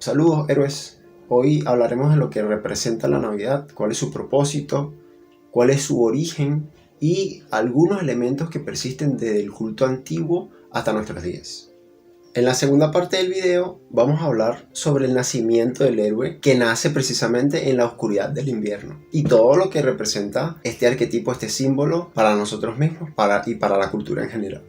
Saludos héroes, hoy hablaremos de lo que representa la Navidad, cuál es su propósito, cuál es su origen y algunos elementos que persisten desde el culto antiguo hasta nuestros días. En la segunda parte del video vamos a hablar sobre el nacimiento del héroe que nace precisamente en la oscuridad del invierno y todo lo que representa este arquetipo, este símbolo para nosotros mismos y para la cultura en general.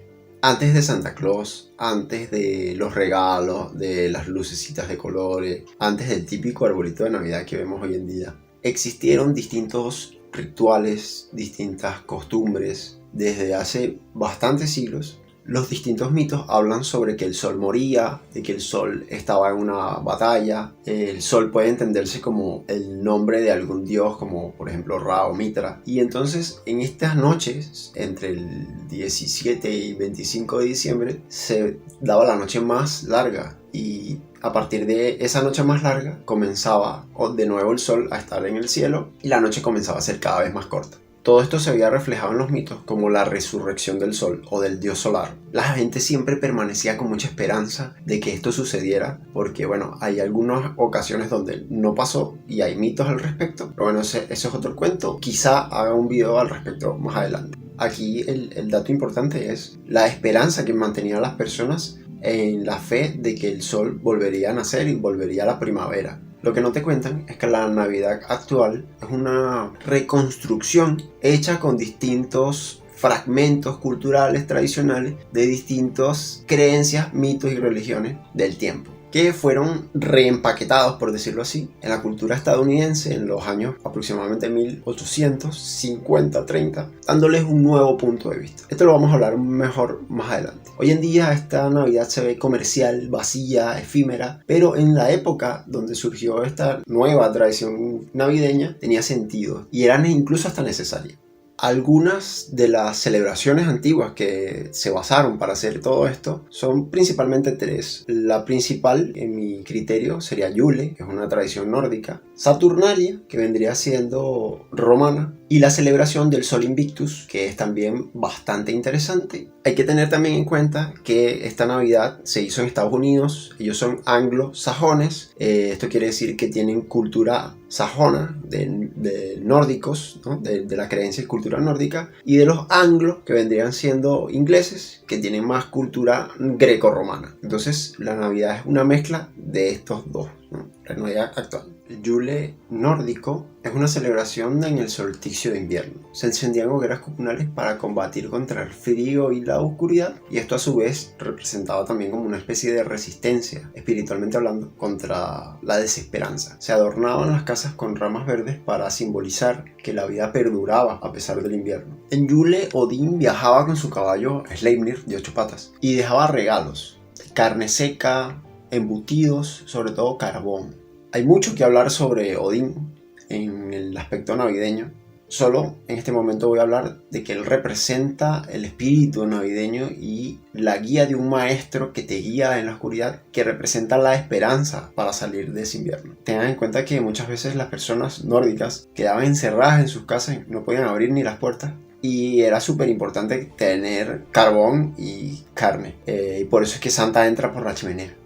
Antes de Santa Claus, antes de los regalos, de las lucecitas de colores, antes del típico arbolito de Navidad que vemos hoy en día, existieron distintos rituales, distintas costumbres desde hace bastantes siglos. Los distintos mitos hablan sobre que el sol moría, de que el sol estaba en una batalla. El sol puede entenderse como el nombre de algún dios, como por ejemplo Ra o Mitra. Y entonces en estas noches, entre el 17 y 25 de diciembre, se daba la noche más larga. Y a partir de esa noche más larga comenzaba de nuevo el sol a estar en el cielo y la noche comenzaba a ser cada vez más corta. Todo esto se veía reflejado en los mitos como la resurrección del sol o del dios solar. La gente siempre permanecía con mucha esperanza de que esto sucediera porque hay algunas ocasiones donde no pasó y hay mitos al respecto. Pero eso es otro cuento. Quizá haga un video al respecto más adelante. Aquí el dato importante es la esperanza que mantenían las personas en la fe de que el sol volvería a nacer y volvería a la primavera. Lo que no te cuentan es que la Navidad actual es una reconstrucción hecha con distintos fragmentos culturales tradicionales de distintas creencias, mitos y religiones del tiempo, que fueron reempaquetados, por decirlo así, en la cultura estadounidense en los años aproximadamente 1850-30, dándoles un nuevo punto de vista. Esto lo vamos a hablar mejor más adelante. Hoy en día esta Navidad se ve comercial, vacía, efímera, pero en la época donde surgió esta nueva tradición navideña tenía sentido y eran incluso hasta necesarias. Algunas de las celebraciones antiguas que se basaron para hacer todo esto son principalmente tres. La principal, en mi criterio, sería Yule, que es una tradición nórdica, Saturnalia, que vendría siendo romana, y la celebración del Sol Invictus, que es también bastante interesante. Hay que tener también en cuenta que esta Navidad se hizo en Estados Unidos, ellos son anglo-sajones, esto quiere decir que tienen cultura sajona, de nórdicos, ¿no? de la creencia y cultura nórdica, y de los anglos, que vendrían siendo ingleses, que tienen más cultura greco-romana. Entonces la Navidad es una mezcla de estos dos, ¿no? La Navidad actual. El Yule nórdico es una celebración en el solsticio de invierno. Se encendían hogueras comunales para combatir contra el frío y la oscuridad, y esto a su vez representaba también como una especie de resistencia, espiritualmente hablando, contra la desesperanza. Se adornaban las casas con ramas verdes para simbolizar que la vida perduraba a pesar del invierno. En Yule, Odín viajaba con su caballo Sleipnir de 8 patas y dejaba regalos, carne seca, embutidos, sobre todo carbón. Hay mucho que hablar sobre Odín en el aspecto navideño. Solo en este momento voy a hablar de que él representa el espíritu navideño y la guía de un maestro que te guía en la oscuridad, que representa la esperanza para salir de ese invierno. Tengan en cuenta que muchas veces las personas nórdicas quedaban encerradas en sus casas y no podían abrir ni las puertas. Y era súper importante tener carbón y carne. Y por eso es que Santa entra por la chimenea.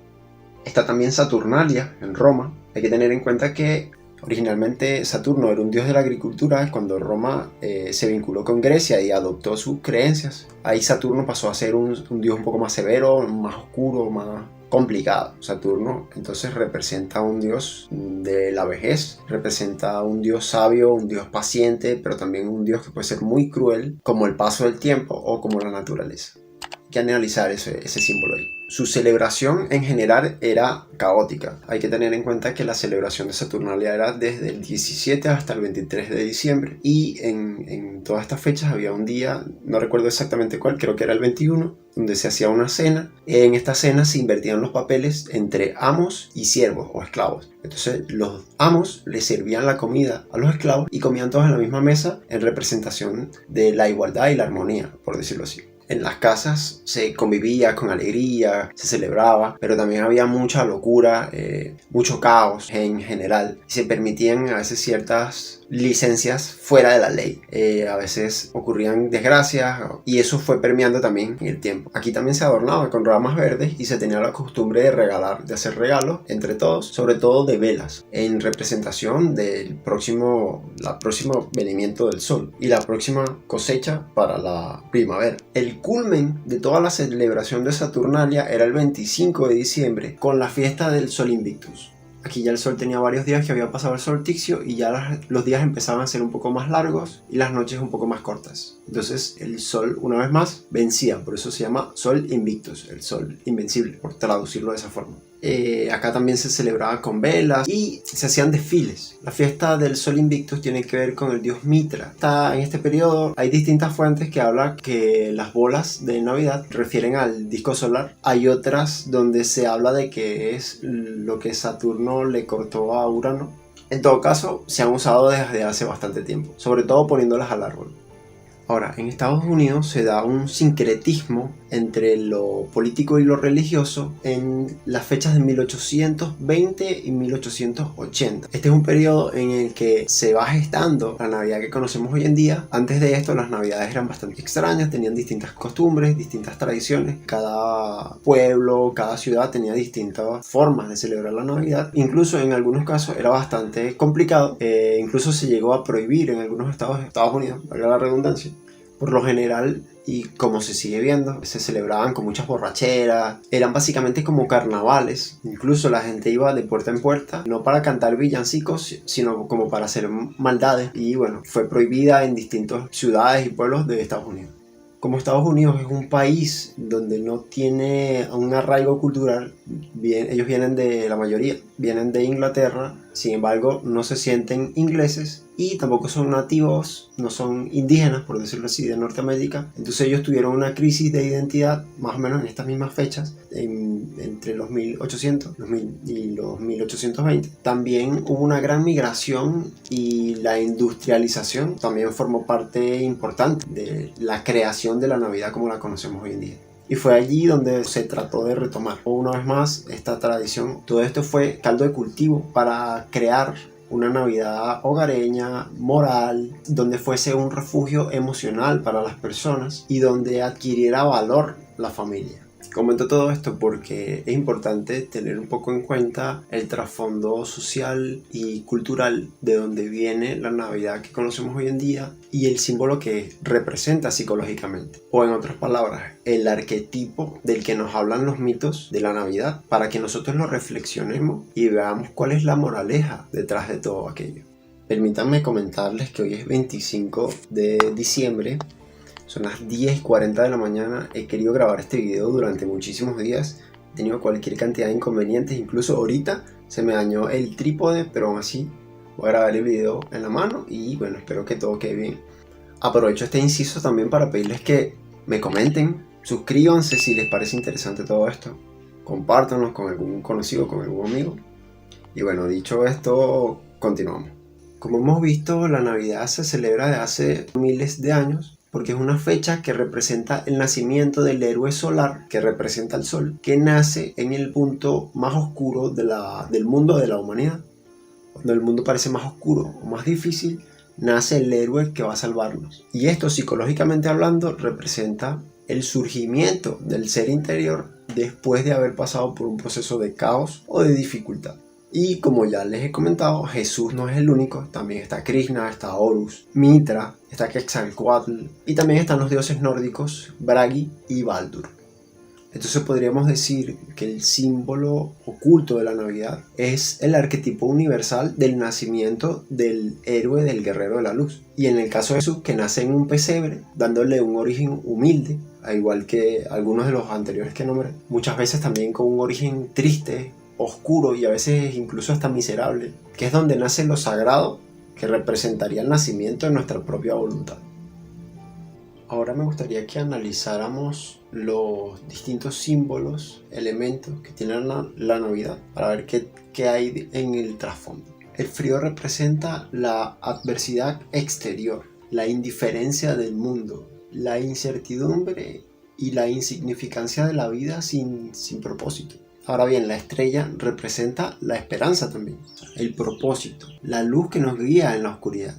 Está también Saturnalia en Roma. Hay que tener en cuenta que originalmente Saturno era un dios de la agricultura. Cuando Roma se vinculó con Grecia y adoptó sus creencias, ahí Saturno pasó a ser un dios un poco más severo, más oscuro, más complicado. Saturno entonces representa a un dios de la vejez, representa a un dios sabio, un dios paciente, pero también un dios que puede ser muy cruel, como el paso del tiempo o como la naturaleza. Hay que analizar ese símbolo ahí. Su celebración en general era caótica. Hay que tener en cuenta que la celebración de Saturnalia era desde el 17 hasta el 23 de diciembre y en todas estas fechas había un día, no recuerdo exactamente cuál, creo que era el 21, donde se hacía una cena. En esta cena se invertían los papeles entre amos y siervos o esclavos. Entonces los amos le servían la comida a los esclavos y comían todos en la misma mesa en representación de la igualdad y la armonía, por decirlo así. En las casas se convivía con alegría, se celebraba, pero también había mucha locura, mucho caos en general. Se permitían a veces ciertas licencias fuera de la ley. A veces ocurrían desgracias y eso fue permeando también en el tiempo. Aquí también se adornaba con ramas verdes y se tenía la costumbre de regalar, de hacer regalos entre todos, sobre todo de velas, en representación del próximo venimiento del sol y la próxima cosecha para la primavera. El culmen de toda la celebración de Saturnalia era el 25 de diciembre con la fiesta del Sol Invictus. Aquí ya el sol tenía varios días que había pasado el solsticio y ya los días empezaban a ser un poco más largos y las noches un poco más cortas. Entonces el sol una vez más vencía, por eso se llama Sol Invictus, el sol invencible, por traducirlo de esa forma. Acá también se celebraba con velas y se hacían desfiles. La fiesta del Sol Invictus tiene que ver con el dios Mitra. En este periodo hay distintas fuentes que hablan que las bolas de Navidad refieren al disco solar. Hay otras donde se habla de que es lo que Saturno le cortó a Urano. En todo caso, se han usado desde hace bastante tiempo, sobre todo poniéndolas al árbol. Ahora, en Estados Unidos se da un sincretismo entre lo político y lo religioso en las fechas de 1820 y 1880. Este es un periodo en el que se va gestando la Navidad que conocemos hoy en día. Antes de esto, las Navidades eran bastante extrañas, tenían distintas costumbres, distintas tradiciones. Cada pueblo, cada ciudad tenía distintas formas de celebrar la Navidad. Incluso en algunos casos era bastante complicado. Incluso se llegó a prohibir en algunos estados de Estados Unidos, valga la redundancia. Por lo general, y como se sigue viendo, se celebraban con muchas borracheras, eran básicamente como carnavales. Incluso la gente iba de puerta en puerta, no para cantar villancicos, sino como para hacer maldades. Y bueno, fue prohibida en distintas ciudades y pueblos de Estados Unidos. Como Estados Unidos es un país donde no tiene un arraigo cultural, ellos vienen de, la mayoría, vienen de Inglaterra, sin embargo no se sienten ingleses y tampoco son nativos, no son indígenas, por decirlo así, de Norteamérica. Entonces ellos tuvieron una crisis de identidad más o menos en estas mismas fechas, entre los 1800 y los 1820. También hubo una gran migración y la industrialización también formó parte importante de la creación de la Navidad como la conocemos hoy en día. Y fue allí donde se trató de retomar una vez más esta tradición. Todo esto fue caldo de cultivo para crear una Navidad hogareña, moral, donde fuese un refugio emocional para las personas y donde adquiriera valor la familia. Comento todo esto porque es importante tener un poco en cuenta el trasfondo social y cultural de donde viene la Navidad que conocemos hoy en día y el símbolo que representa psicológicamente. O en otras palabras, el arquetipo del que nos hablan los mitos de la Navidad para que nosotros lo reflexionemos y veamos cuál es la moraleja detrás de todo aquello. Permítanme comentarles que hoy es 25 de diciembre. Son las 10:40 de la mañana, he querido grabar este video durante muchísimos días, he tenido cualquier cantidad de inconvenientes, incluso ahorita se me dañó el trípode, pero aún así voy a grabar el video en la mano y bueno, espero que todo quede bien. Aprovecho este inciso también para pedirles que me comenten, suscríbanse si les parece interesante todo esto, compártanlo con algún conocido, con algún amigo. Y bueno, dicho esto, continuamos. Como hemos visto, la Navidad se celebra desde hace miles de años, porque es una fecha que representa el nacimiento del héroe solar, que representa el sol, que nace en el punto más oscuro del mundo de la humanidad. Cuando el mundo parece más oscuro o más difícil, nace el héroe que va a salvarnos. Y esto, psicológicamente hablando, representa el surgimiento del ser interior después de haber pasado por un proceso de caos o de dificultad. Y como ya les he comentado, Jesús no es el único, también está Krishna, está Horus, Mitra, está Quetzalcóatl y también están los dioses nórdicos Bragi y Baldur. Entonces podríamos decir que el símbolo oculto de la Navidad es el arquetipo universal del nacimiento del héroe, del guerrero de la luz. Y en el caso de Jesús, que nace en un pesebre, dándole un origen humilde, al igual que algunos de los anteriores que nombré, muchas veces también con un origen triste, oscuro y a veces incluso hasta miserable, que es donde nace lo sagrado que representaría el nacimiento de nuestra propia voluntad. Ahora me gustaría que analizáramos los distintos símbolos, elementos que tiene la Navidad para ver qué hay en el trasfondo. El frío representa la adversidad exterior, la indiferencia del mundo, la incertidumbre y la insignificancia de la vida sin propósito. Ahora bien, la estrella representa la esperanza también, el propósito, la luz que nos guía en la oscuridad,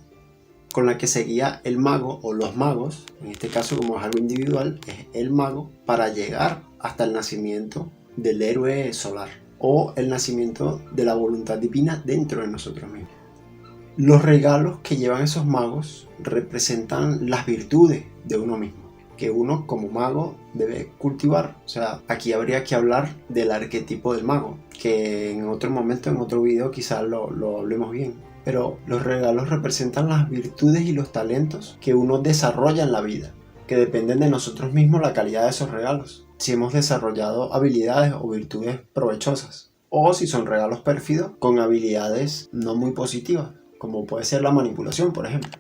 con la que se guía el mago o los magos, en este caso como es algo individual, es el mago, para llegar hasta el nacimiento del héroe solar o el nacimiento de la voluntad divina dentro de nosotros mismos. Los regalos que llevan esos magos representan las virtudes de uno mismo, que uno como mago debe cultivar. O sea, aquí habría que hablar del arquetipo del mago, que en otro momento, en otro video quizás lo hablemos bien. Pero los regalos representan las virtudes y los talentos que uno desarrolla en la vida, que dependen de nosotros mismos la calidad de esos regalos. Si hemos desarrollado habilidades o virtudes provechosas, o si son regalos pérfidos con habilidades no muy positivas, como puede ser la manipulación, por ejemplo.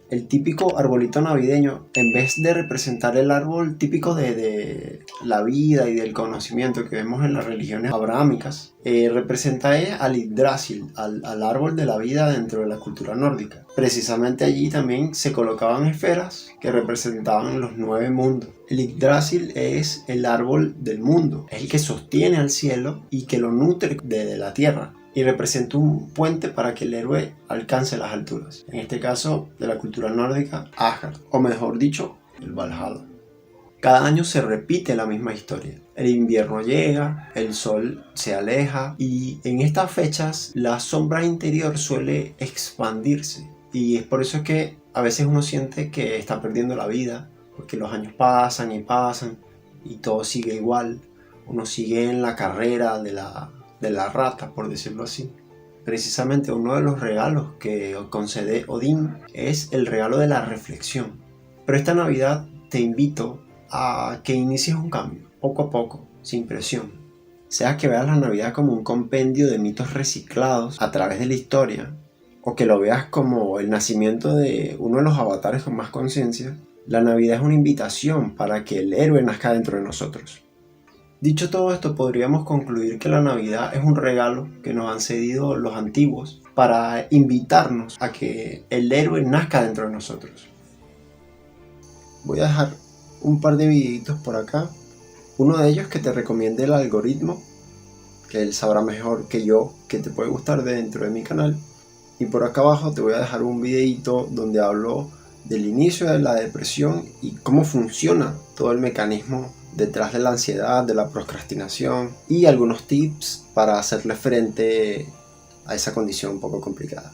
El típico arbolito navideño, en vez de representar el árbol típico de la vida y del conocimiento que vemos en las religiones abrahámicas, representa al Yggdrasil, al árbol de la vida dentro de la cultura nórdica. Precisamente allí también se colocaban esferas que representaban los 9 mundos. El Yggdrasil es el árbol del mundo, es el que sostiene al cielo y que lo nutre de la tierra, y representa un puente para que el héroe alcance las alturas. En este caso, de la cultura nórdica, Asgard, o mejor dicho, el Valhalla. Cada año se repite la misma historia. El invierno llega, el sol se aleja y en estas fechas la sombra interior suele expandirse. Y es por eso que a veces uno siente que está perdiendo la vida, porque los años pasan y todo sigue igual. Uno sigue en la carrera de la rata, por decirlo así. Precisamente uno de los regalos que concede Odín es el regalo de la reflexión. Pero esta Navidad te invito a que inicies un cambio, poco a poco, sin presión. Sea que veas la Navidad como un compendio de mitos reciclados a través de la historia, o que lo veas como el nacimiento de uno de los avatares con más conciencia, la Navidad es una invitación para que el héroe nazca dentro de nosotros. Dicho todo esto, podríamos concluir que la Navidad es un regalo que nos han cedido los antiguos para invitarnos a que el héroe nazca dentro de nosotros. Voy a dejar un par de videitos por acá. Uno de ellos que te recomiende el algoritmo, que él sabrá mejor que yo que te puede gustar dentro de mi canal. Y por acá abajo te voy a dejar un videito donde hablo del inicio de la depresión y cómo funciona todo el mecanismo detrás de la ansiedad, de la procrastinación y algunos tips para hacerle frente a esa condición un poco complicada.